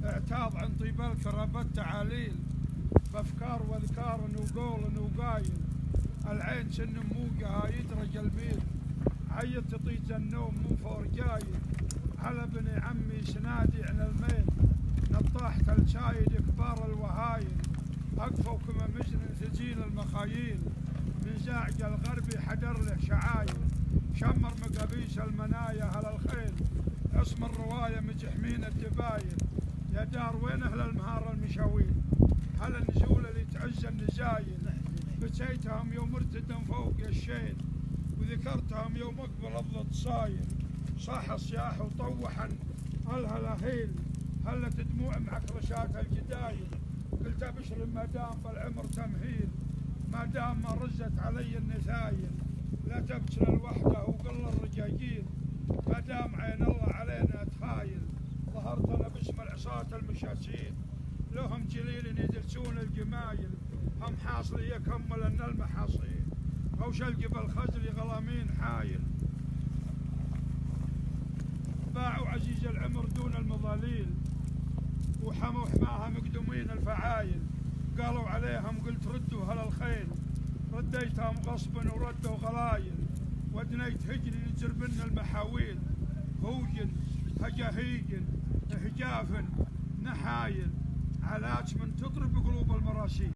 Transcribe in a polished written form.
اعتاض عن طيب الكرة التعاليل بافكار واذكار وقول وقايل. العين سن موقها يدرج البيل، عيت تطيج النوم من فور جايل. على بني عمي سنادي عن الميل، نطاحت الشايد كبار الوهايل. اقفوا كما مجن ثجيل المخايل، من زاعج الغربي حدر له شعايل. شمر مقابيس المنايا على الخيل، اسم الرواية مجحمين الدبايل. يا دار وين اهل المهار المشاويل؟ هل النزول اللي تعز النزايل؟ بتيتهم يوم ارتدم فوق الشيل، وذكرتهم يوم اقبل الضد صايل. صاح صياح وطوحا الهلاهيل، هلت دموع معك رشات الجدايل. قلت ابشر ما دام بالعمر تمهيل، ما دام ما رزت علي النثايل. لا تبشر الوحده وقل الرجاجيل، ما دام عين الله علينا تخايل. ظهرت انا باسم العصاة المشاسين، لهم جليل يدرسون الجمايل. هم حاصلي يكمل ان المحاصيل، او شلقي بالخزل غلامين حايل. باعوا عزيز العمر دون المظاليل، وحموا حماها مقدومين الفعايل. قالوا عليهم قلت ردوا هل الخيل، رديتهم غصبا وردوا غلايل. ودنيت هجري يجر منا المحاويل، هوجن هجاهيجن هجاف نحايل. علاج من تضرب قلوب المراسيل.